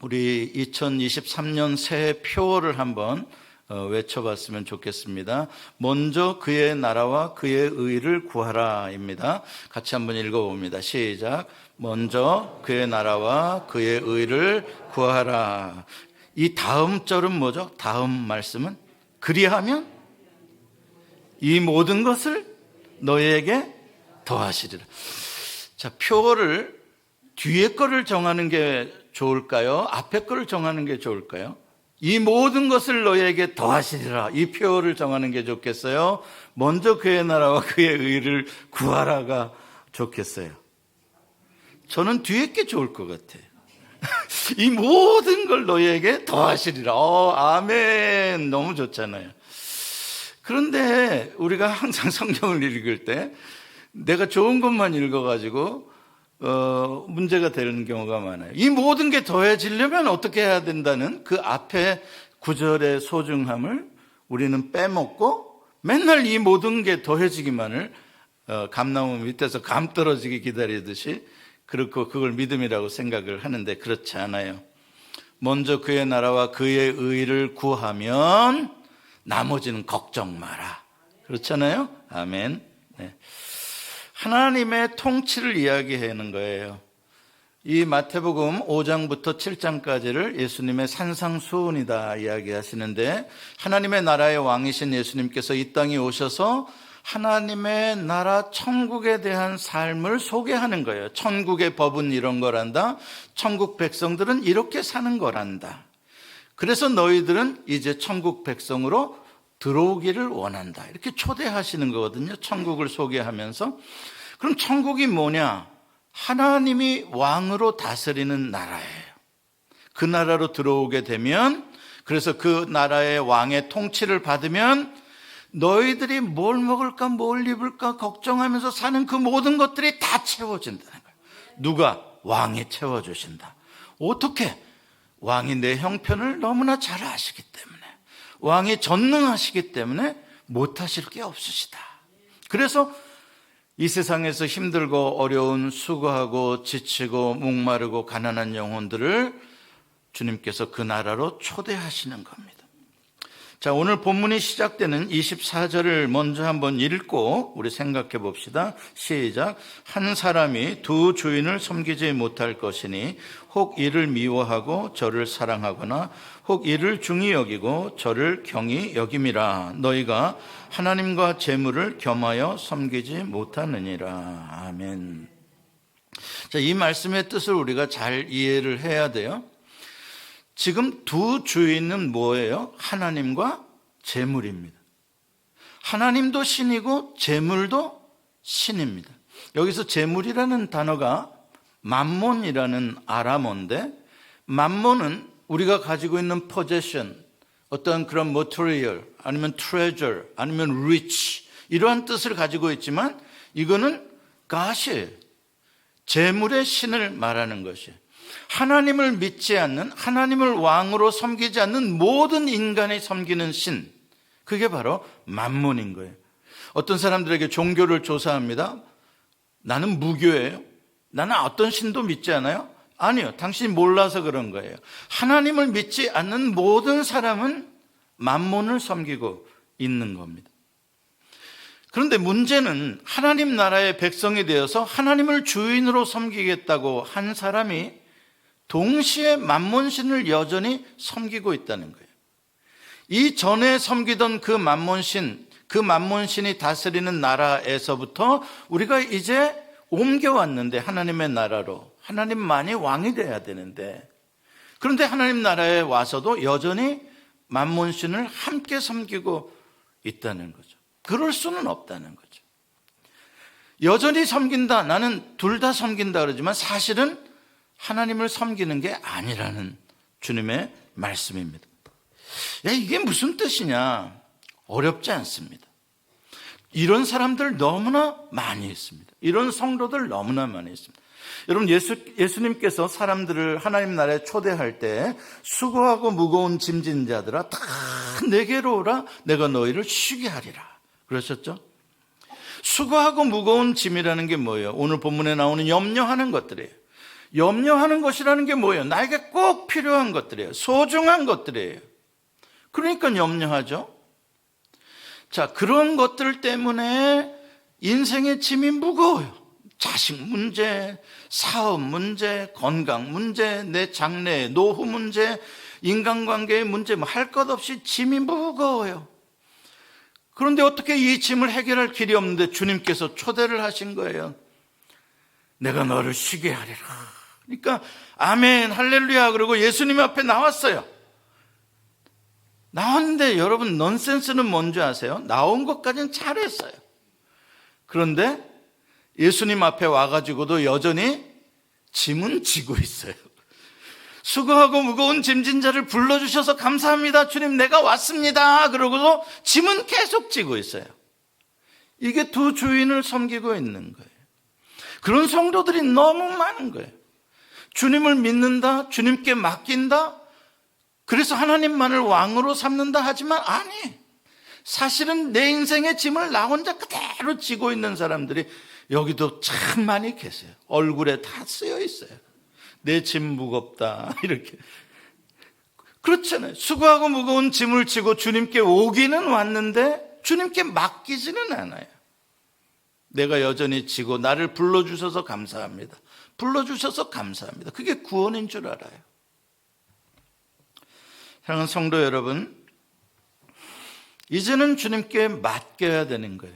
우리 2023년 새해 표어를 한번 외쳐봤으면 좋겠습니다. 먼저 그의 나라와 그의 의를 구하라입니다. 같이 한번 읽어봅니다. 시작. 먼저 그의 나라와 그의 의를 구하라. 이 다음 절은 뭐죠? 다음 말씀은 그리하면 이 모든 것을 너희에게 더하시리라. 자, 표어를 뒤에 거를 정하는 게 좋을까요? 앞에 거를 정하는 게 좋을까요? 이 모든 것을 너희에게 더하시리라. 이 표어를 정하는 게 좋겠어요? 먼저 그의 나라와 그의 의를 구하라가 좋겠어요? 저는 뒤에 게 좋을 것 같아요. 이 모든 걸 너희에게 더하시리라. 아멘. 너무 좋잖아요. 그런데 우리가 항상 성경을 읽을 때 내가 좋은 것만 읽어가지고 문제가 되는 경우가 많아요. 이 모든 게 더해지려면 어떻게 해야 된다는 그 앞에 구절의 소중함을 우리는 빼먹고 맨날 이 모든 게 더해지기만을 감나무 밑에서 감 떨어지게 기다리듯이 그렇고 그걸 믿음이라고 생각을 하는데 그렇지 않아요. 먼저 그의 나라와 그의 의를 구하면 나머지는 걱정 마라. 그렇잖아요? 아멘. 네. 하나님의 통치를 이야기하는 거예요. 이 마태복음 5장부터 7장까지를 예수님의 산상수훈이다 이야기하시는데 하나님의 나라의 왕이신 예수님께서 이 땅에 오셔서 하나님의 나라 천국에 대한 삶을 소개하는 거예요. 천국의 법은 이런 거란다. 천국 백성들은 이렇게 사는 거란다. 그래서 너희들은 이제 천국 백성으로 들어오기를 원한다. 이렇게 초대하시는 거거든요. 천국을 소개하면서. 그럼 천국이 뭐냐? 하나님이 왕으로 다스리는 나라예요. 그 나라로 들어오게 되면, 그래서 그 나라의 왕의 통치를 받으면 너희들이 뭘 먹을까 뭘 입을까 걱정하면서 사는 그 모든 것들이 다 채워진다는 거예요. 누가? 왕이 채워주신다. 어떻게? 왕이 내 형편을 너무나 잘 아시기 때문에, 왕이 전능하시기 때문에 못하실 게 없으시다. 그래서 이 세상에서 힘들고 어려운 수고하고 지치고 목마르고 가난한 영혼들을 주님께서 그 나라로 초대하시는 겁니다. 자, 오늘 본문이 시작되는 24절을 먼저 한번 읽고 우리 생각해 봅시다. 시작. 한 사람이 두 주인을 섬기지 못할 것이니 혹 이를 미워하고 저를 사랑하거나 혹 이를 중히 여기고 저를 경히 여김이라. 너희가 하나님과 재물을 겸하여 섬기지 못하느니라. 아멘. 자, 이 말씀의 뜻을 우리가 잘 이해를 해야 돼요. 지금 두 주인은 뭐예요? 하나님과 재물입니다. 하나님도 신이고 재물도 신입니다. 여기서 재물이라는 단어가 맘몬이라는 아람어인데, 맘몬은 우리가 가지고 있는 possession, 어떤 그런 material, 아니면 treasure, 아니면 rich, 이러한 뜻을 가지고 있지만 이거는 god이에요. 재물의 신을 말하는 것이에요. 하나님을 믿지 않는, 하나님을 왕으로 섬기지 않는 모든 인간이 섬기는 신, 그게 바로 맘몬인 거예요. 어떤 사람들에게 종교를 조사합니다. 나는 무교예요. 나는 어떤 신도 믿지 않아요? 아니요, 당신이 몰라서 그런 거예요. 하나님을 믿지 않는 모든 사람은 맘몬을 섬기고 있는 겁니다. 그런데 문제는 하나님 나라의 백성이 되어서 하나님을 주인으로 섬기겠다고 한 사람이 동시에 맘몬신을 여전히 섬기고 있다는 거예요. 이 전에 섬기던 그 맘몬신이 다스리는 나라에서부터 우리가 이제 옮겨왔는데, 하나님의 나라로 하나님만이 왕이 돼야 되는데, 그런데 하나님 나라에 와서도 여전히 맘몬신을 함께 섬기고 있다는 거죠. 그럴 수는 없다는 거죠. 여전히 섬긴다, 나는 둘 다 섬긴다 그러지만 사실은 하나님을 섬기는 게 아니라는 주님의 말씀입니다. 야, 이게 무슨 뜻이냐? 어렵지 않습니다. 이런 사람들 너무나 많이 있습니다. 이런 성도들 너무나 많이 있습니다. 여러분, 예수님께서 사람들을 하나님 나라에 초대할 때 수고하고 무거운 짐진 자들아 다 내게로 오라, 내가 너희를 쉬게 하리라 그러셨죠? 수고하고 무거운 짐이라는 게 뭐예요? 오늘 본문에 나오는 염려하는 것들이에요. 염려하는 것이라는 게 뭐예요? 나에게 꼭 필요한 것들이에요. 소중한 것들이에요. 그러니까 염려하죠. 자, 그런 것들 때문에 인생의 짐이 무거워요. 자식 문제, 사업 문제, 건강 문제, 내 장래, 노후 문제, 인간관계의 문제, 할 것 없이 짐이 무거워요. 그런데 어떻게 이 짐을 해결할 길이 없는데 주님께서 초대를 하신 거예요. 내가 너를 쉬게 하리라. 그러니까 아멘, 할렐루야 그러고 예수님 앞에 나왔어요. 나왔는데 여러분, 넌센스는 뭔지 아세요? 나온 것까지는 잘했어요. 그런데 예수님 앞에 와가지고도 여전히 짐은 지고 있어요. 수고하고 무거운 짐진 자를 불러주셔서 감사합니다. 주님, 내가 왔습니다. 그러고도 짐은 계속 지고 있어요. 이게 두 주인을 섬기고 있는 거예요. 그런 성도들이 너무 많은 거예요. 주님을 믿는다, 주님께 맡긴다, 그래서 하나님만을 왕으로 삼는다 하지만 아니, 사실은 내 인생의 짐을 나 혼자 그대로 지고 있는 사람들이 여기도 참 많이 계세요. 얼굴에 다 쓰여 있어요. 내 짐 무겁다 이렇게. 그렇잖아요. 수고하고 무거운 짐을 지고 주님께 오기는 왔는데 주님께 맡기지는 않아요. 내가 여전히 지고 나를 불러주셔서 감사합니다. 불러주셔서 감사합니다. 그게 구원인 줄 알아요. 사랑하는 성도 여러분, 이제는 주님께 맡겨야 되는 거예요.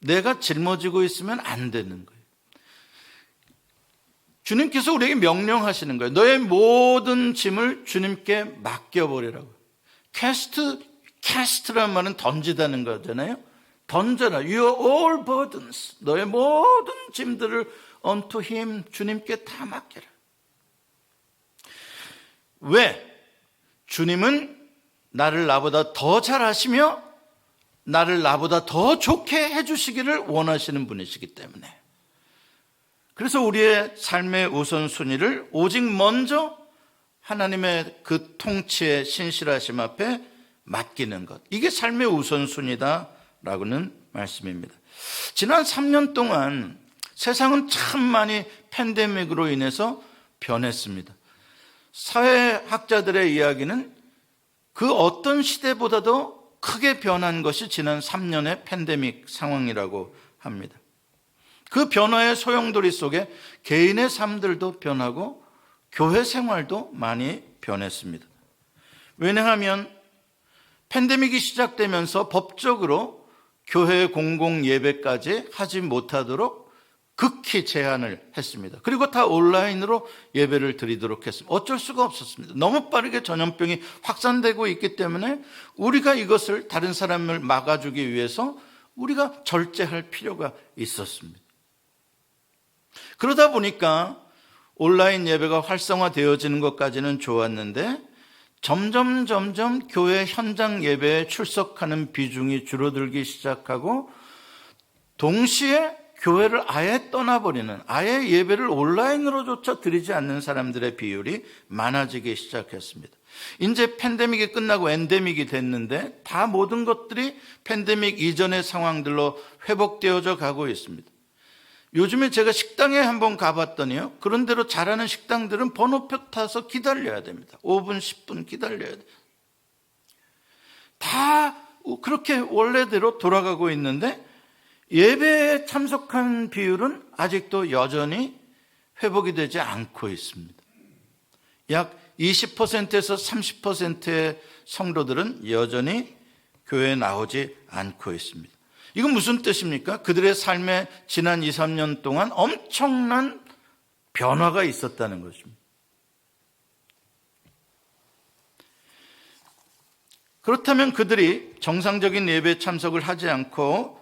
내가 짊어지고 있으면 안 되는 거예요. 주님께서 우리에게 명령하시는 거예요. 너의 모든 짐을 주님께 맡겨버리라고. 캐스트란 말은 던지다는 거잖아요. 던져라. Your all burdens. 너의 모든 짐들을 unto him, 주님께 다 맡겨라. 왜? 주님은 나를 나보다 더 잘 아시며 나를 나보다 더 좋게 해주시기를 원하시는 분이시기 때문에. 그래서 우리의 삶의 우선순위를 오직 먼저 하나님의 그 통치의 신실하심 앞에 맡기는 것, 이게 삶의 우선순위다라고는 말씀입니다. 지난 3년 동안 세상은 참 많이 팬데믹으로 인해서 변했습니다. 사회학자들의 이야기는 그 어떤 시대보다도 크게 변한 것이 지난 3년의 팬데믹 상황이라고 합니다. 그 변화의 소용돌이 속에 개인의 삶들도 변하고 교회 생활도 많이 변했습니다. 왜냐하면 팬데믹이 시작되면서 법적으로 교회 공공 예배까지 하지 못하도록 극히 제한을 했습니다. 그리고 다 온라인으로 예배를 드리도록 했습니다. 어쩔 수가 없었습니다. 너무 빠르게 전염병이 확산되고 있기 때문에 우리가 이것을 다른 사람을 막아주기 위해서 우리가 절제할 필요가 있었습니다. 그러다 보니까 온라인 예배가 활성화되어지는 것까지는 좋았는데 점점 교회 현장 예배에 출석하는 비중이 줄어들기 시작하고 동시에 교회를 아예 떠나버리는, 아예 예배를 온라인으로조차 드리지 않는 사람들의 비율이 많아지기 시작했습니다. 이제 팬데믹이 끝나고 엔데믹이 됐는데 다 모든 것들이 팬데믹 이전의 상황들로 회복되어져 가고 있습니다. 요즘에 제가 식당에 한번 가봤더니요, 그런 대로 잘하는 식당들은 번호표 타서 기다려야 됩니다. 5분, 10분 기다려야 돼요. 다 그렇게 원래대로 돌아가고 있는데 예배에 참석한 비율은 아직도 여전히 회복이 되지 않고 있습니다. 약 20%에서 30%의 성도들은 여전히 교회에 나오지 않고 있습니다. 이건 무슨 뜻입니까? 그들의 삶에 지난 2, 3년 동안 엄청난 변화가 있었다는 것입니다. 그렇다면 그들이 정상적인 예배에 참석을 하지 않고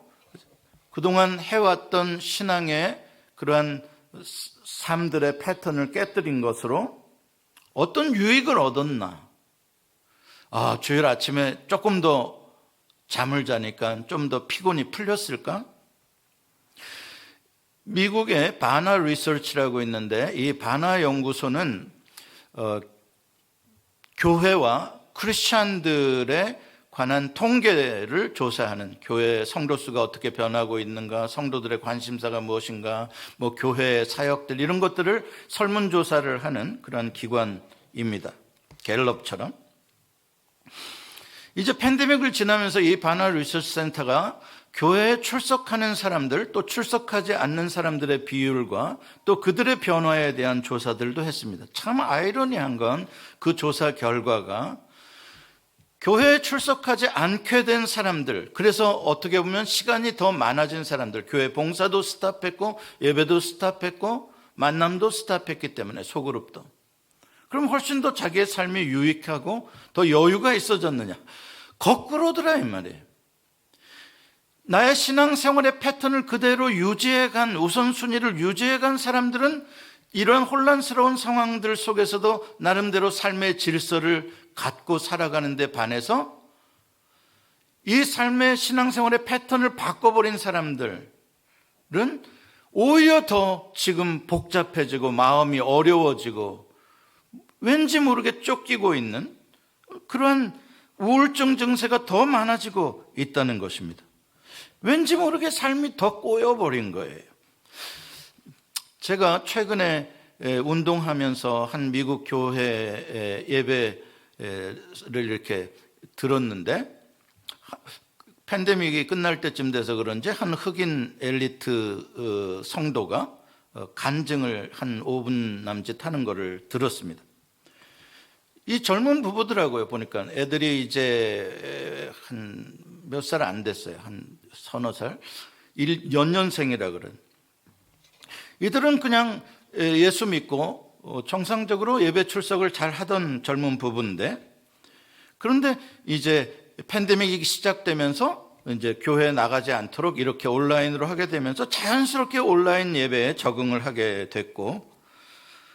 그동안 해왔던 신앙의 그러한 삶들의 패턴을 깨뜨린 것으로 어떤 유익을 얻었나? 주일 아침에 조금 더 잠을 자니까 좀 더 피곤이 풀렸을까? 미국의 바나 리서치라고 있는데 이 바나 연구소는 교회와 크리스찬들의 관한 통계를 조사하는, 교회 성도 수가 어떻게 변하고 있는가, 성도들의 관심사가 무엇인가, 뭐 교회 사역들 이런 것들을 설문조사를 하는 그런 기관입니다. 갤럽처럼. 이제 팬데믹을 지나면서 이 바나 리서치 센터가 교회에 출석하는 사람들, 또 출석하지 않는 사람들의 비율과 또 그들의 변화에 대한 조사들도 했습니다. 참 아이러니한 건 그 조사 결과가 교회에 출석하지 않게 된 사람들, 그래서 어떻게 보면 시간이 더 많아진 사람들, 교회 봉사도 스탑했고 예배도 스탑했고 만남도 스탑했기 때문에 소그룹도, 그럼 훨씬 더 자기의 삶이 유익하고 더 여유가 있어졌느냐? 거꾸로더라 이 말이에요. 나의 신앙생활의 패턴을 그대로 유지해간, 우선순위를 유지해간 사람들은 이러한 혼란스러운 상황들 속에서도 나름대로 삶의 질서를 갖고 살아가는 데 반해서 이 삶의 신앙생활의 패턴을 바꿔버린 사람들은 오히려 더 지금 복잡해지고 마음이 어려워지고 왠지 모르게 쫓기고 있는 그러한 우울증 증세가 더 많아지고 있다는 것입니다. 왠지 모르게 삶이 더 꼬여버린 거예요. 제가 최근에 운동하면서 한 미국 교회 예배를 이렇게 들었는데, 팬데믹이 끝날 때쯤 돼서 그런지 한 흑인 엘리트 성도가 간증을 한 5분 남짓 하는 거를 들었습니다. 이 젊은 부부더라고요. 보니까 애들이 이제 한 몇 살 안 됐어요. 한 서너 살, 연년생이라 그런. 이들은 그냥 예수 믿고 정상적으로 예배 출석을 잘 하던 젊은 부부인데, 그런데 이제 팬데믹이 시작되면서 이제 교회에 나가지 않도록 이렇게 온라인으로 하게 되면서 자연스럽게 온라인 예배에 적응을 하게 됐고,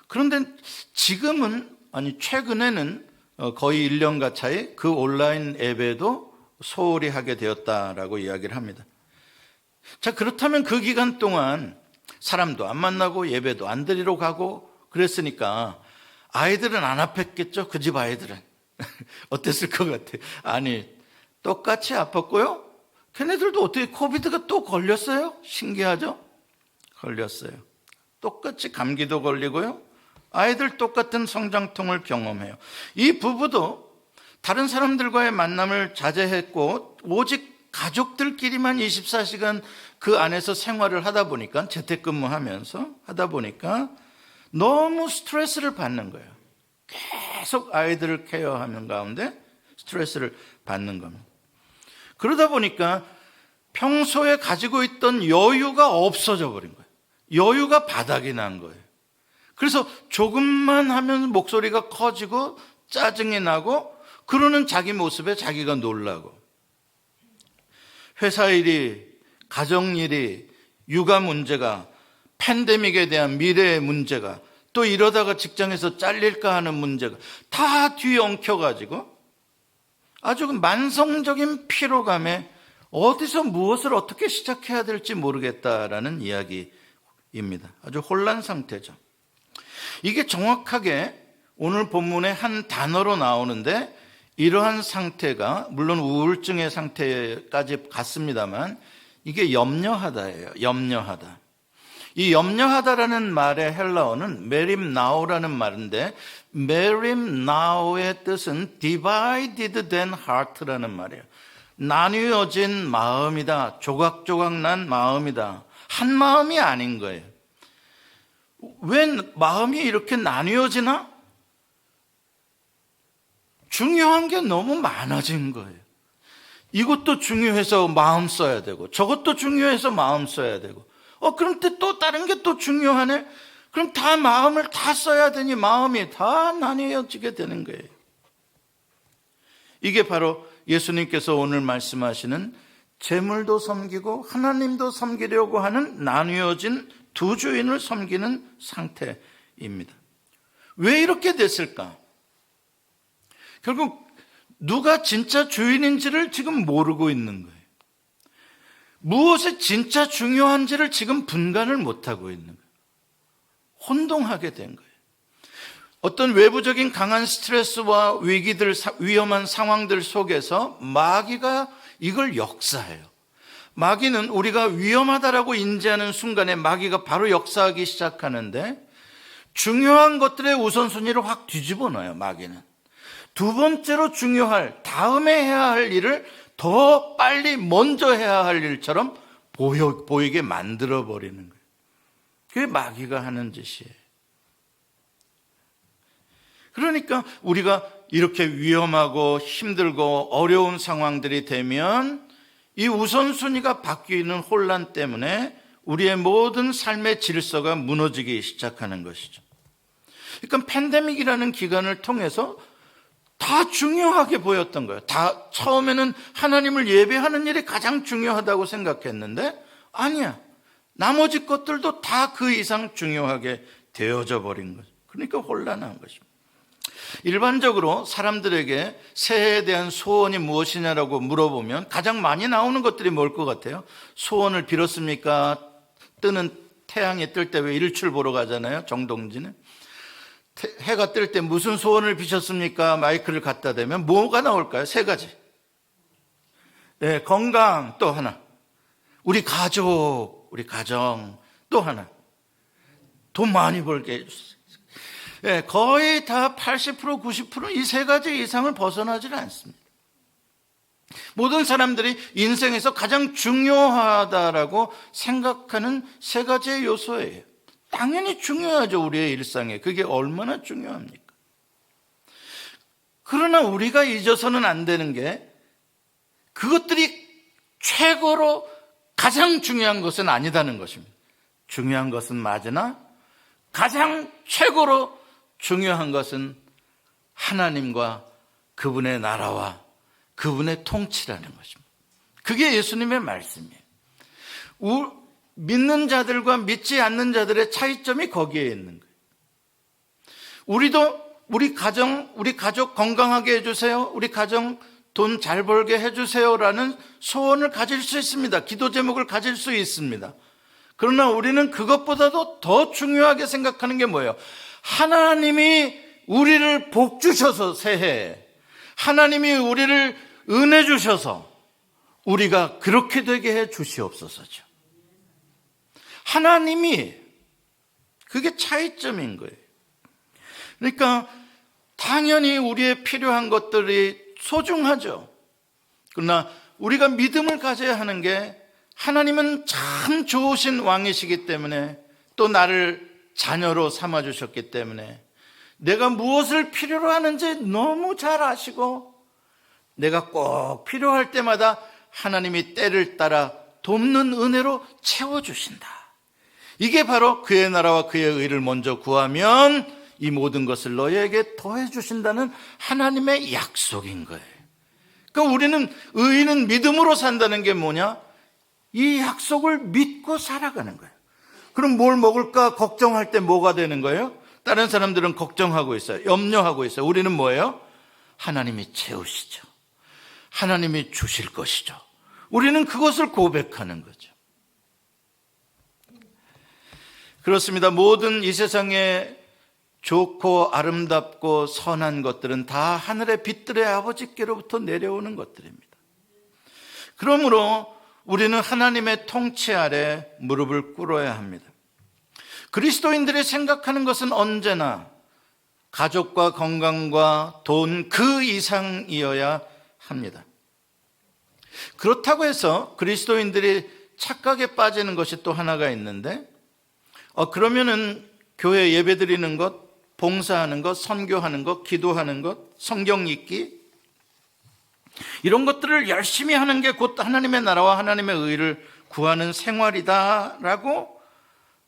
그런데 지금은, 아니 최근에는 거의 1년 가까이 그 온라인 예배도 소홀히 하게 되었다라고 이야기를 합니다. 자, 그렇다면 그 기간 동안 사람도 안 만나고 예배도 안 드리러 가고 그랬으니까 아이들은 안 아팠겠죠? 그 집 아이들은. 어땠을 것 같아요? 아니, 똑같이 아팠고요. 걔네들도 어떻게 코비드가 또 걸렸어요? 신기하죠? 걸렸어요. 똑같이 감기도 걸리고요. 아이들 똑같은 성장통을 경험해요. 이 부부도 다른 사람들과의 만남을 자제했고 오직 가족들끼리만 24시간 그 안에서 생활을 하다 보니까, 재택근무하면서 하다 보니까 너무 스트레스를 받는 거예요. 계속 아이들을 케어하는 가운데 스트레스를 받는 겁니다. 그러다 보니까 평소에 가지고 있던 여유가 없어져 버린 거예요. 여유가 바닥이 난 거예요. 그래서 조금만 하면 목소리가 커지고 짜증이 나고, 그러는 자기 모습에 자기가 놀라고, 회사 일이, 가정 일이, 육아 문제가, 팬데믹에 대한 미래의 문제가, 또 이러다가 직장에서 잘릴까 하는 문제가 다 뒤엉켜가지고 아주 만성적인 피로감에 어디서 무엇을 어떻게 시작해야 될지 모르겠다라는 이야기입니다. 아주 혼란 상태죠. 이게 정확하게 오늘 본문의 한 단어로 나오는데, 이러한 상태가 물론 우울증의 상태까지 갔습니다만 이게 염려하다예요. 염려하다. 이 염려하다라는 말의 헬라어는 메림나오라는 말인데, 메림나오의 뜻은 divided than heart라는 말이에요. 나뉘어진 마음이다. 조각조각 난 마음이다. 한 마음이 아닌 거예요. 왜 마음이 이렇게 나뉘어지나? 중요한 게 너무 많아진 거예요. 이것도 중요해서 마음 써야 되고, 저것도 중요해서 마음 써야 되고, 그럼 또 다른 게 또 중요하네? 그럼 다 마음을 다 써야 되니 마음이 다 나뉘어지게 되는 거예요. 이게 바로 예수님께서 오늘 말씀하시는 재물도 섬기고 하나님도 섬기려고 하는 나뉘어진 두 주인을 섬기는 상태입니다. 왜 이렇게 됐을까? 결국 누가 진짜 주인인지를 지금 모르고 있는 거예요. 무엇이 진짜 중요한지를 지금 분간을 못하고 있는 거예요. 혼동하게 된 거예요. 어떤 외부적인 강한 스트레스와 위기들, 위험한 상황들 속에서 마귀가 이걸 역사해요. 마귀는 우리가 위험하다라고 인지하는 순간에 마귀가 바로 역사하기 시작하는데, 중요한 것들의 우선순위를 확 뒤집어 놔요. 마귀는 두 번째로 중요할, 다음에 해야 할 일을 더 빨리 먼저 해야 할 일처럼 보이게 만들어 버리는 거예요. 그게 마귀가 하는 짓이에요. 그러니까 우리가 이렇게 위험하고 힘들고 어려운 상황들이 되면 이 우선순위가 바뀌는 혼란 때문에 우리의 모든 삶의 질서가 무너지기 시작하는 것이죠. 그러니까 팬데믹이라는 기간을 통해서 다 중요하게 보였던 거예요. 다 처음에는 하나님을 예배하는 일이 가장 중요하다고 생각했는데 아니야. 나머지 것들도 다 그 이상 중요하게 되어져 버린 거죠. 그러니까 혼란한 것입니다. 일반적으로 사람들에게 새해에 대한 소원이 무엇이냐라고 물어보면 가장 많이 나오는 것들이 뭘 것 같아요? 소원을 빌었습니까? 뜨는 태양이 뜰 때 왜 일출 보러 가잖아요, 정동진은. 해가 뜰 때 무슨 소원을 비셨습니까? 마이크를 갖다 대면 뭐가 나올까요? 세 가지. 네, 건강 또 하나, 우리 가족, 우리 가정 또 하나, 돈 많이 벌게 해주세요. 네, 거의 다 80%, 90%는 이 세 가지 이상을 벗어나질 않습니다. 모든 사람들이 인생에서 가장 중요하다라고 생각하는 세 가지의 요소예요. 당연히 중요하죠, 우리의 일상에. 그게 얼마나 중요합니까? 그러나 우리가 잊어서는 안 되는 게 그것들이 최고로 가장 중요한 것은 아니다는 것입니다. 중요한 것은 맞으나 가장 최고로 중요한 것은 하나님과 그분의 나라와 그분의 통치라는 것입니다. 그게 예수님의 말씀이에요. 믿는 자들과 믿지 않는 자들의 차이점이 거기에 있는 거예요. 우리도 우리 가족 건강하게 해주세요, 우리 가정 돈 잘 벌게 해주세요라는 소원을 가질 수 있습니다. 기도 제목을 가질 수 있습니다. 그러나 우리는 그것보다도 더 중요하게 생각하는 게 뭐예요? 하나님이 우리를 복 주셔서 새해에 하나님이 우리를 은혜 주셔서 우리가 그렇게 되게 해 주시옵소서죠. 하나님이, 그게 차이점인 거예요. 그러니까 당연히 우리의 필요한 것들이 소중하죠. 그러나 우리가 믿음을 가져야 하는 게 하나님은 참 좋으신 왕이시기 때문에, 또 나를 자녀로 삼아주셨기 때문에 내가 무엇을 필요로 하는지 너무 잘 아시고 내가 꼭 필요할 때마다 하나님이 때를 따라 돕는 은혜로 채워주신다. 이게 바로 그의 나라와 그의 의를 먼저 구하면 이 모든 것을 너희에게 더해 주신다는 하나님의 약속인 거예요. 그러니까 우리는, 의인은 믿음으로 산다는 게 뭐냐? 이 약속을 믿고 살아가는 거예요. 그럼 뭘 먹을까 걱정할 때 뭐가 되는 거예요? 다른 사람들은 걱정하고 있어요. 염려하고 있어요. 우리는 뭐예요? 하나님이 채우시죠. 하나님이 주실 것이죠. 우리는 그것을 고백하는 거죠. 그렇습니다. 모든 이 세상에 좋고 아름답고 선한 것들은 다 하늘의 빛들의 아버지께로부터 내려오는 것들입니다. 그러므로 우리는 하나님의 통치 아래 무릎을 꿇어야 합니다. 그리스도인들이 생각하는 것은 언제나 가족과 건강과 돈 그 이상이어야 합니다. 그렇다고 해서 그리스도인들이 착각에 빠지는 것이 또 하나가 있는데, 그러면은 교회 예배 드리는 것, 봉사하는 것, 선교하는 것, 기도하는 것, 성경 읽기, 이런 것들을 열심히 하는 게 곧 하나님의 나라와 하나님의 의를 구하는 생활이다라고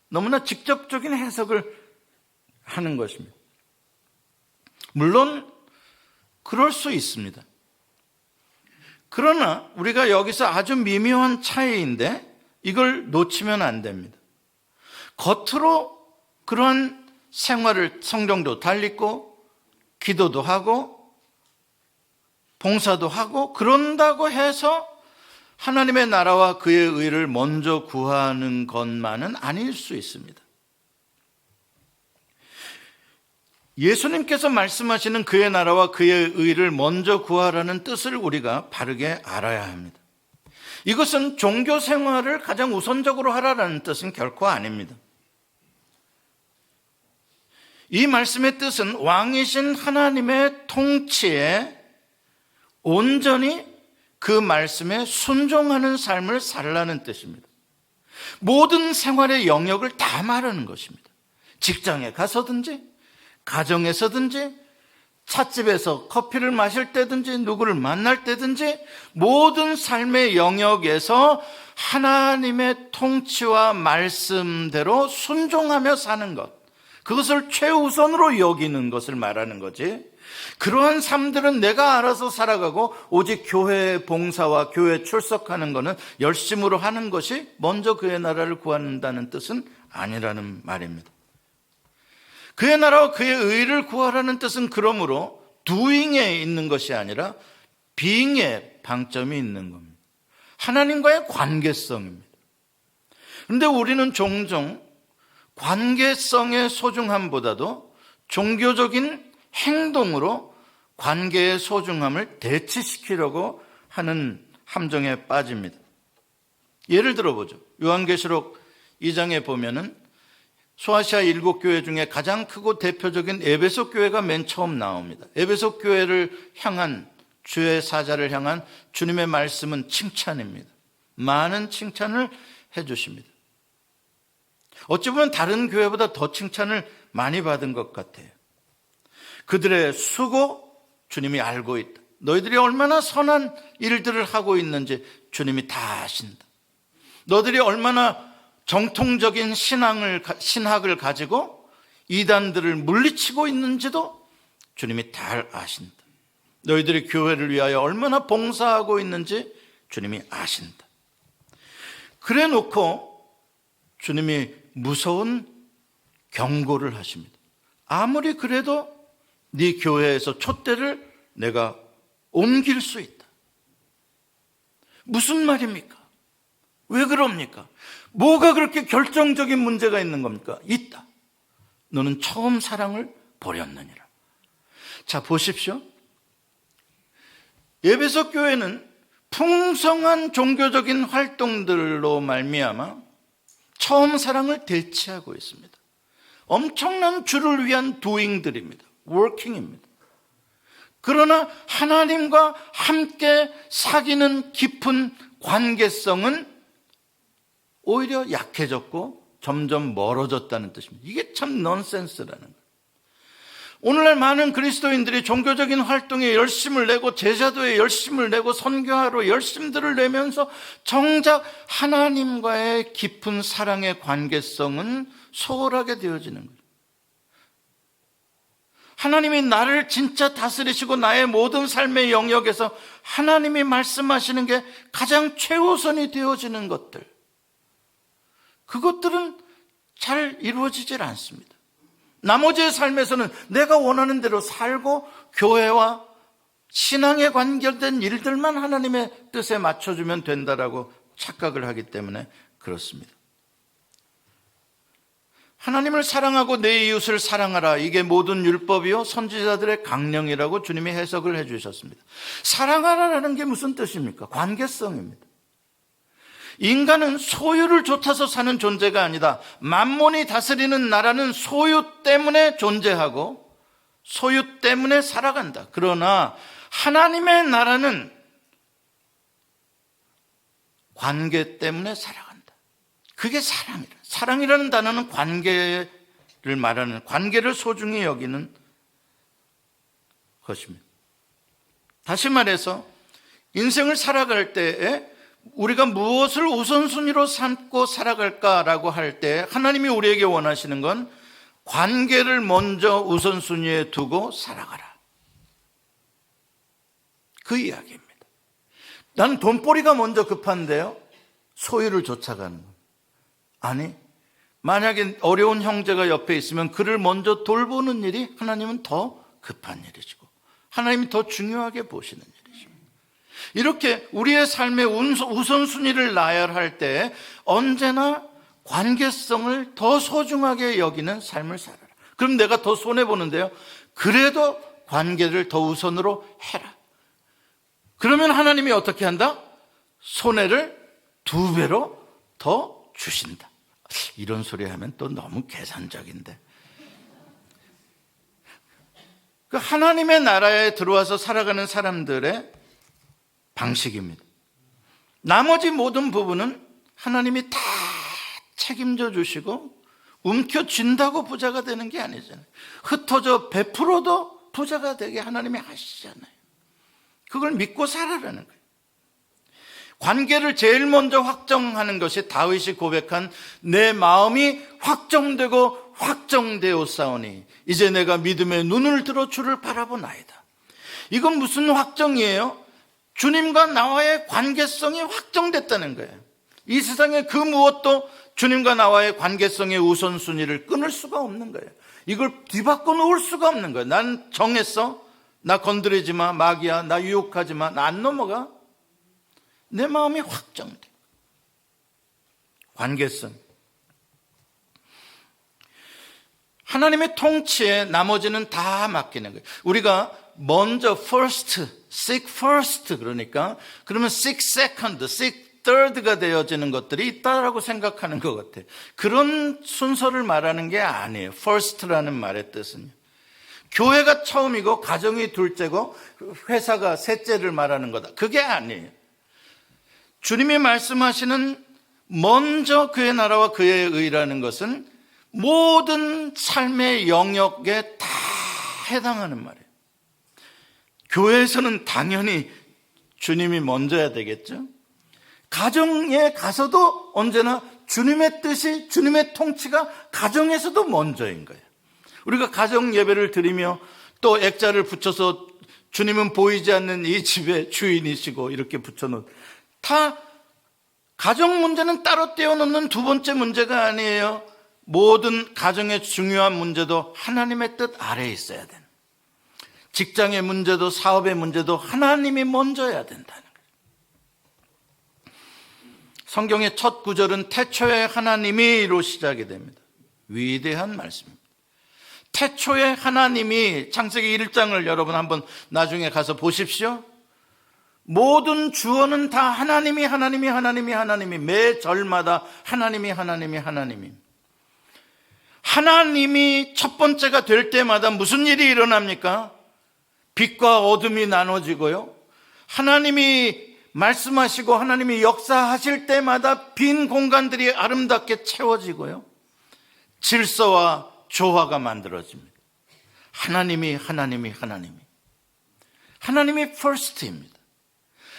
너무나 직접적인 해석을 하는 것입니다. 물론 그럴 수 있습니다. 그러나 우리가 여기서 아주 미묘한 차이인데 이걸 놓치면 안 됩니다. 겉으로 그런 생활을, 성경도 달 읽고 기도도 하고 봉사도 하고 그런다고 해서 하나님의 나라와 그의 의를 먼저 구하는 것만은 아닐 수 있습니다. 예수님께서 말씀하시는 그의 나라와 그의 의를 먼저 구하라는 뜻을 우리가 바르게 알아야 합니다. 이것은 종교 생활을 가장 우선적으로 하라는 뜻은 결코 아닙니다. 이 말씀의 뜻은 왕이신 하나님의 통치에 온전히 그 말씀에 순종하는 삶을 살라는 뜻입니다. 모든 생활의 영역을 다 말하는 것입니다. 직장에 가서든지, 가정에서든지, 찻집에서 커피를 마실 때든지, 누구를 만날 때든지, 모든 삶의 영역에서 하나님의 통치와 말씀대로 순종하며 사는 것, 그것을 최우선으로 여기는 것을 말하는 거지. 그러한 삶들은 내가 알아서 살아가고 오직 교회 봉사와 교회 출석하는 것은 열심으로 하는 것이 먼저 그의 나라를 구한다는 뜻은 아니라는 말입니다. 그의 나라와 그의 의를 구하라는 뜻은 그러므로 doing에 있는 것이 아니라 being에 방점이 있는 겁니다. 하나님과의 관계성입니다. 그런데 우리는 종종 관계성의 소중함보다도 종교적인 행동으로 관계의 소중함을 대치시키려고 하는 함정에 빠집니다. 예를 들어보죠. 요한계시록 2장에 보면은 소아시아 7교회 중에 가장 크고 대표적인 에베소 교회가 맨 처음 나옵니다. 에베소 교회를 향한, 주의 사자를 향한 주님의 말씀은 칭찬입니다. 많은 칭찬을 해주십니다. 어찌 보면 다른 교회보다 더 칭찬을 많이 받은 것 같아요. 그들의 수고 주님이 알고 있다. 너희들이 얼마나 선한 일들을 하고 있는지 주님이 다 아신다. 너희들이 얼마나 정통적인 신학을 가지고 이단들을 물리치고 있는지도 주님이 다 아신다. 너희들이 교회를 위하여 얼마나 봉사하고 있는지 주님이 아신다. 그래 놓고 주님이 무서운 경고를 하십니다. 아무리 그래도 네 교회에서 촛대를 내가 옮길 수 있다. 무슨 말입니까? 왜 그럽니까? 뭐가 그렇게 결정적인 문제가 있는 겁니까? 있다. 너는 처음 사랑을 버렸느니라. 자, 보십시오. 에베소 교회는 풍성한 종교적인 활동들로 말미암아 처음 사랑을 대체하고 있습니다. 엄청난 주를 위한 doing들입니다. working입니다. 그러나 하나님과 함께 사귀는 깊은 관계성은 오히려 약해졌고 점점 멀어졌다는 뜻입니다. 이게 참 넌센스라는 거예요. 오늘날 많은 그리스도인들이 종교적인 활동에 열심을 내고 제자도에 열심을 내고 선교하러 열심들을 내면서 정작 하나님과의 깊은 사랑의 관계성은 소홀하게 되어지는 거예요. 하나님이 나를 진짜 다스리시고 나의 모든 삶의 영역에서 하나님이 말씀하시는 게 가장 최우선이 되어지는 것들, 그것들은 잘 이루어지질 않습니다. 나머지의 삶에서는 내가 원하는 대로 살고 교회와 신앙에 관계된 일들만 하나님의 뜻에 맞춰주면 된다라고 착각을 하기 때문에 그렇습니다. 하나님을 사랑하고 내 이웃을 사랑하라. 이게 모든 율법이요 선지자들의 강령이라고 주님이 해석을 해주셨습니다. 사랑하라라는 게 무슨 뜻입니까? 관계성입니다. 인간은 소유를 좇아서 사는 존재가 아니다. 만몬이 다스리는 나라는 소유 때문에 존재하고 소유 때문에 살아간다. 그러나 하나님의 나라는 관계 때문에 살아간다. 그게 사랑이다. 사랑이라는 단어는 관계를 말하는, 관계를 소중히 여기는 것입니다. 다시 말해서 인생을 살아갈 때에 우리가 무엇을 우선순위로 삼고 살아갈까라고 할 때 하나님이 우리에게 원하시는 건 관계를 먼저 우선순위에 두고 살아가라. 그 이야기입니다. 나는 돈벌이가 먼저 급한데요, 소유를 쫓아가는 것. 아니, 만약에 어려운 형제가 옆에 있으면 그를 먼저 돌보는 일이 하나님은 더 급한 일이시고 하나님이 더 중요하게 보시는 일이십니다. 이렇게 우리의 삶의 우선순위를 나열할 때 언제나 관계성을 더 소중하게 여기는 삶을 살아라. 그럼 내가 더 손해보는데요. 그래도 관계를 더 우선으로 해라. 그러면 하나님이 어떻게 한다? 손해를 2배로 더 주신다. 이런 소리 하면 또 너무 계산적인데. 그 하나님의 나라에 들어와서 살아가는 사람들의 방식입니다. 나머지 모든 부분은 하나님이 다 책임져 주시고 움켜쥔다고 부자가 되는 게 아니잖아요. 흩어져 베풀어도 부자가 되게 하나님이 하시잖아요. 그걸 믿고 살아라는 거예요. 관계를 제일 먼저 확정하는 것이 다윗이 고백한 내 마음이 확정되고 확정되었사오니 이제 내가 믿음의 눈을 들어 주를 바라보나이다. 이건 무슨 확정이에요? 주님과 나와의 관계성이 확정됐다는 거예요. 이 세상에 그 무엇도 주님과 나와의 관계성의 우선순위를 끊을 수가 없는 거예요. 이걸 뒤바꿔 놓을 수가 없는 거예요. 난 정했어. 나 건드리지 마. 마귀야. 나 유혹하지 마. 나 안 넘어가. 내 마음이 확정돼. 관계성. 하나님의 통치에 나머지는 다 맡기는 거예요. 우리가 먼저 first, seek first 그러니까 그러면 seek second, seek third가 되어지는 것들이 있다라고 생각하는 것 같아요. 그런 순서를 말하는 게 아니에요. first라는 말의 뜻은요. 교회가 처음이고 가정이 둘째고 회사가 셋째를 말하는 거다. 그게 아니에요. 주님이 말씀하시는 먼저 그의 나라와 그의 의라는 것은 모든 삶의 영역에 다 해당하는 말이에요. 교회에서는 당연히 주님이 먼저야 되겠죠. 가정에 가서도 언제나 주님의 뜻이, 주님의 통치가 가정에서도 먼저인 거예요. 우리가 가정 예배를 드리며 또 액자를 붙여서 주님은 보이지 않는 이 집의 주인이시고 이렇게 붙여놓은, 다 가정 문제는 따로 떼어놓는 두 번째 문제가 아니에요. 모든 가정의 중요한 문제도 하나님의 뜻 아래에 있어야 되는, 직장의 문제도 사업의 문제도 하나님이 먼저야 된다는 거예요. 성경의 첫 구절은 태초에 하나님이로 시작이 됩니다. 위대한 말씀입니다. 태초에 하나님이, 창세기 1장을 여러분 한번 나중에 가서 보십시오. 모든 주어는 다 하나님이 매 절마다 하나님이 하나님이 첫 번째가 될 때마다 무슨 일이 일어납니까? 빛과 어둠이 나눠지고요. 하나님이 말씀하시고 하나님이 역사하실 때마다 빈 공간들이 아름답게 채워지고요. 질서와 조화가 만들어집니다. 하나님이 first입니다.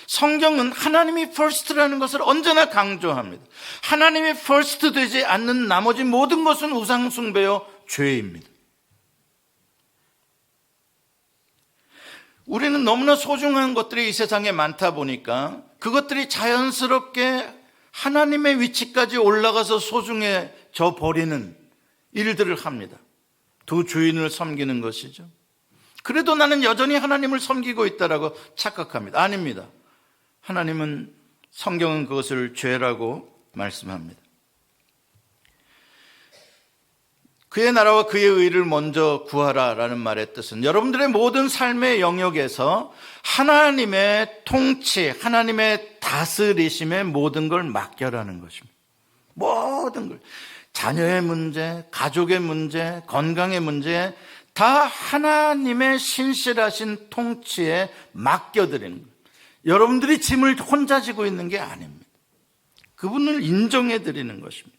성경은 하나님이 first라는 것을 언제나 강조합니다. 하나님이 first 되지 않는 나머지 모든 것은 우상숭배요 죄입니다. 우리는 너무나 소중한 것들이 이 세상에 많다 보니까 그것들이 자연스럽게 하나님의 위치까지 올라가서 소중해져 버리는 일들을 합니다. 두 주인을 섬기는 것이죠. 그래도 나는 여전히 하나님을 섬기고 있다라고 착각합니다. 아닙니다. 하나님은, 성경은 그것을 죄라고 말씀합니다. 그의 나라와 그의 의를 먼저 구하라라는 말의 뜻은 여러분들의 모든 삶의 영역에서 하나님의 통치, 하나님의 다스리심에 모든 걸 맡겨라는 것입니다. 모든 걸. 자녀의 문제, 가족의 문제, 건강의 문제 다 하나님의 신실하신 통치에 맡겨드리는 거예요. 여러분들이 짐을 혼자 지고 있는 게 아닙니다. 그분을 인정해 드리는 것입니다.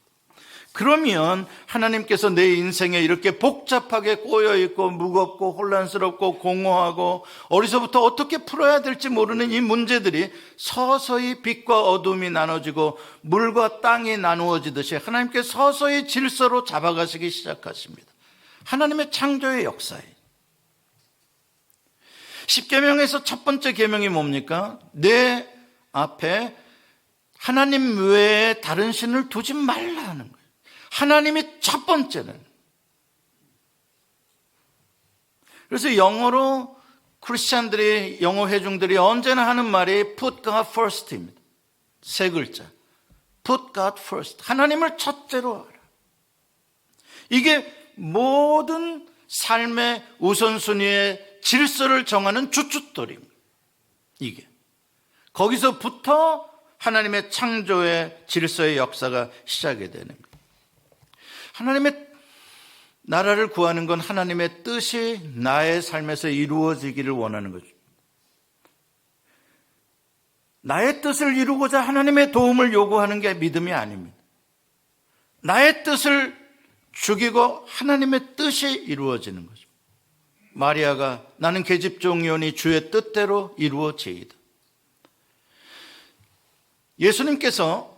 그러면 하나님께서 내 인생에 이렇게 복잡하게 꼬여있고 무겁고 혼란스럽고 공허하고 어디서부터 어떻게 풀어야 될지 모르는 이 문제들이 서서히 빛과 어둠이 나눠지고 물과 땅이 나누어지듯이 하나님께 서서히 질서로 잡아가시기 시작하십니다. 하나님의 창조의 역사예요. 십계명에서 첫 번째 계명이 뭡니까? 내 앞에 하나님 외에 다른 신을 두지 말라는 거예요. 하나님이 첫 번째는. 그래서 영어로 크리스찬들이, 영어 회중들이 언제나 하는 말이 Put God first입니다. 세 글자. Put God first. 하나님을 첫째로 하라. 이게 모든 삶의 우선순위의 질서를 정하는 주춧돌입니다. 이게. 거기서부터 하나님의 창조의 질서의 역사가 시작이 되는 거예요. 하나님의 나라를 구하는 건 하나님의 뜻이 나의 삶에서 이루어지기를 원하는 거죠. 나의 뜻을 이루고자 하나님의 도움을 요구하는 게 믿음이 아닙니다. 나의 뜻을 죽이고 하나님의 뜻이 이루어지는 거죠. 마리아가 나는 계집종이오니 주의 뜻대로 이루어지이다. 예수님께서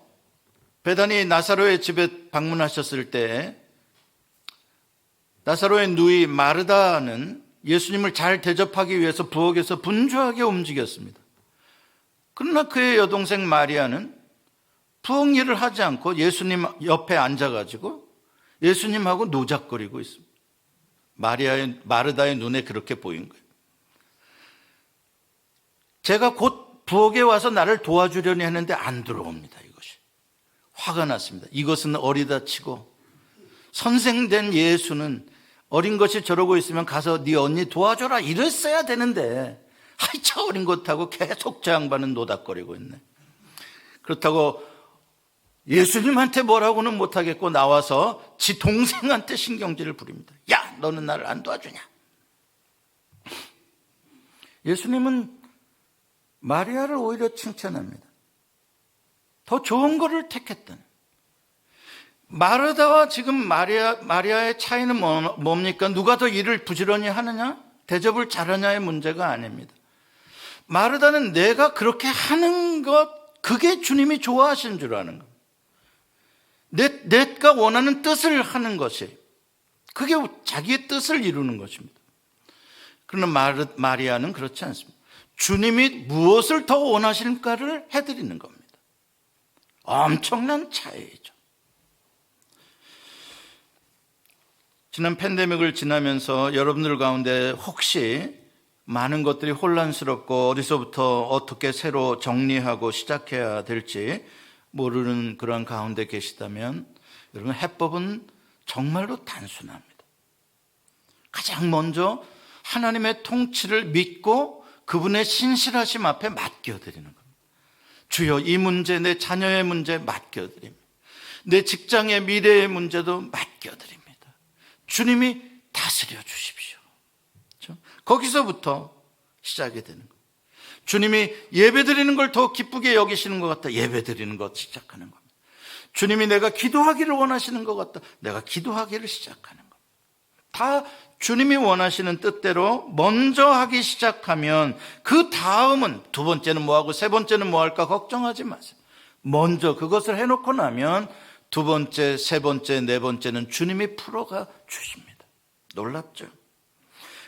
베다니 나사로의 집에 방문하셨을 때 나사로의 누이 마르다는 예수님을 잘 대접하기 위해서 부엌에서 분주하게 움직였습니다. 그러나 그의 여동생 마리아는 부엌 일을 하지 않고 예수님 옆에 앉아가지고 예수님하고 노작거리고 있습니다. 마르다의 눈에 그렇게 보인 거예요. 제가 곧 부엌에 와서 나를 도와주려니 했는데 안 들어옵니다. 이것이 화가 났습니다. 이것은 어리다 치고 선생된 예수는 어린 것이 저러고 있으면 가서 네 언니 도와줘라 이랬어야 되는데 아이 저 어린 것하고 계속 저 양반은 노닥거리고 있네. 그렇다고 예수님한테 뭐라고는 못하겠고 나와서 지 동생한테 신경질을 부립니다. 야 너는 나를 안 도와주냐. 예수님은 마리아를 오히려 칭찬합니다. 더 좋은 거를 택했던. 마르다와 지금 마리아의 차이는 뭡니까? 누가 더 일을 부지런히 하느냐? 대접을 잘하냐의 문제가 아닙니다. 마르다는 내가 그렇게 하는 것, 그게 주님이 좋아하시는 줄 아는 것. 내가 원하는 뜻을 하는 것이, 그게 자기의 뜻을 이루는 것입니다. 그러나 마리아는 그렇지 않습니다. 주님이 무엇을 더 원하실까를 해드리는 겁니다. 엄청난 차이죠. 지난 팬데믹을 지나면서 여러분들 가운데 혹시 많은 것들이 혼란스럽고 어디서부터 어떻게 새로 정리하고 시작해야 될지 모르는 그런 가운데 계시다면 여러분 해법은 정말로 단순합니다. 가장 먼저 하나님의 통치를 믿고 그분의 신실하심 앞에 맡겨드리는 겁니다. 주여 이 문제, 내 자녀의 문제 맡겨드립니다. 내 직장의 미래의 문제도 맡겨드립니다. 주님이 다스려 주십시오. 그렇죠? 거기서부터 시작이 되는 거예요. 주님이 예배드리는 걸 더 기쁘게 여기시는 것 같다. 예배드리는 것 시작하는 겁니다. 주님이 내가 기도하기를 원하시는 것 같다. 내가 기도하기를 시작하는 겁니다. 다 주님이 원하시는 뜻대로 먼저 하기 시작하면 그 다음은 두 번째는 뭐하고 세 번째는 뭐할까 걱정하지 마세요. 먼저 그것을 해놓고 나면 두 번째, 세 번째, 네 번째는 주님이 풀어가 주십니다. 놀랍죠?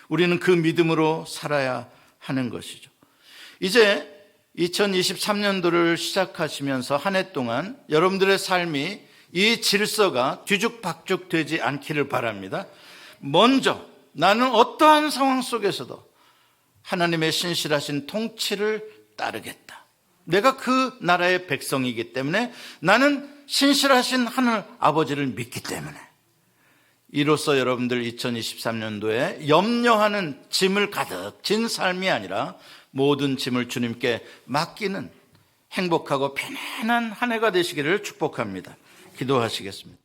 우리는 그 믿음으로 살아야 하는 것이죠. 이제 2023년도를 시작하시면서 한 해 동안 여러분들의 삶이 이 질서가 뒤죽박죽 되지 않기를 바랍니다. 먼저 나는 어떠한 상황 속에서도 하나님의 신실하신 통치를 따르겠다. 내가 그 나라의 백성이기 때문에 나는 신실하신 하늘 아버지를 믿기 때문에 이로써 여러분들 2023년도에 염려하는 짐을 가득 진 삶이 아니라 모든 짐을 주님께 맡기는 행복하고 편안한 한 해가 되시기를 축복합니다. 기도하시겠습니다.